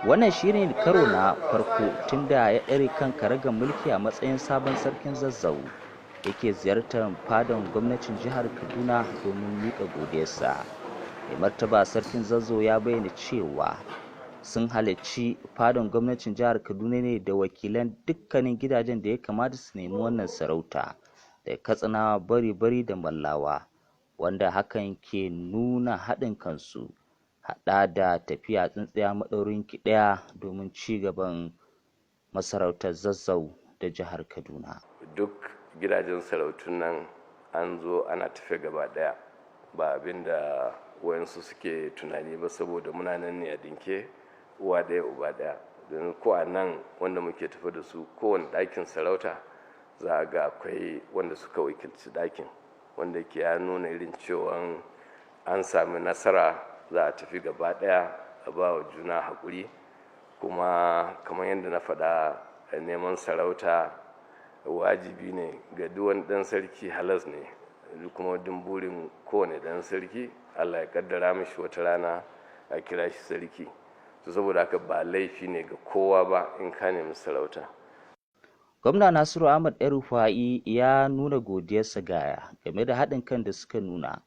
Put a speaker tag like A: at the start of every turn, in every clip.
A: Wannan shine karo na farko tun da ya ɗare kan karagar mulki a matsayin sabon sarkin Zazzau yake ziyartar fadan gwamnatin jihar Kaduna domin miƙa godiyarsa. Mai martaba sarkin Zazzau ya bayyana cewa sun halarci fadan gwamnatin jihar Kaduna ne da wakilan dukkanin gidajen da ya kamata su nemi wannan sarauta, da Katsinawa, Bari-bari da Mallawa, wanda hakan ke nuna haɗin kansu, haɗa da tafiya tsintsiya maɗaurin ki ɗaya domin ci gaban masarautar Zazzau da jihar Kaduna.
B: Duk gidajen sarautun nan an zo ana tafe gaba ɗaya, ba abin da wayansu suke tunani ba, saboda muna nan ne a dinke uwa ɗaya uba ɗaya. Don ko a nan wanda muke tafi da su, kowane ɗakin sarauta za a ga akwai wanda suka wakilci ɗakin, wanda ke ya nuna irin cewa an sami nasara, za a tafi gaba ɗaya a ba wa juna haƙuri. Kuma kamar yadda na faɗa, neman sarauta wajibi ne ga duk wani ɗan sarki, halas ne kuma duk burin kowane ɗan sarki Allah ya kaddara mishi wata rana a kira shi sarki. Saboda haka ba laifi ne ga kowa ba in ka nemi sarauta.
A: Gwamna Nasiru Ahmad El-Rufai ya nuna godiyarsa gaya game da haɗin kan da suka nuna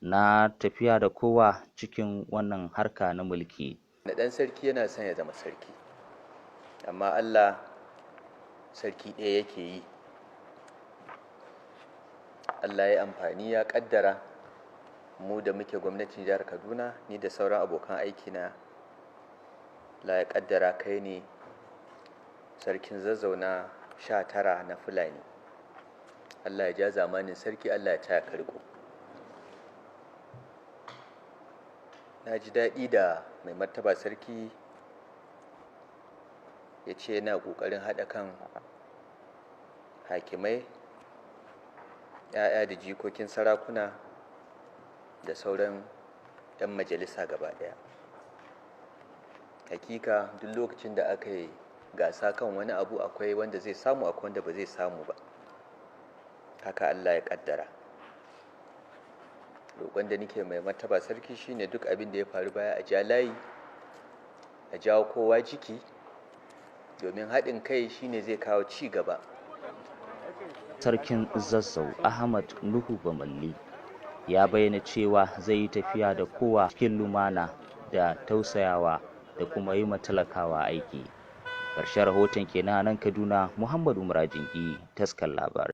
A: na tafiya da kowa cikin wannan harka na mulki.
C: Da ɗan sarki yana son ya zama sarki, amma Allah sarki ɗaya yake yi. Allah ya amfani ya ƙaddara mu da muke gwamnatin jihar Kaduna, ni da sauran abokan aikina, Allah ya ƙaddara kai ne sarkin Zazzau na 19 na Fulani. Allah ya ja zamanin sarki, Allah ya taya ka riko. Na ji daɗi da mai martaba sarki ya ce yana ƙoƙarin haɗa kan hakimai, 'ya'ya da jikokin sarakuna da sauran 'yan majalisa gaba ɗaya. Hakika duk lokacin da aka yi gasa kan wani abu, akwai wanda zai samu, akwai wanda ba zai samu ba. Haka Allah ya ƙaddara. Roƙon da nake mai martaba sarki shine duk abin da ya faru baya a ja layi, a jawo kowa jiki, domin haɗin kai shine zai kawo ci gaba.
A: Sarkin Zazzau Ahmad Nuhu Bamalli ya bayyana cewa zai yi tafiya da kowa cikin lumana da tausayawa da kuma yi matalakawa aiki. Ƙarshen rahoton kenan nan Kaduna, Muhammad Umar Jingi, taskar labarai.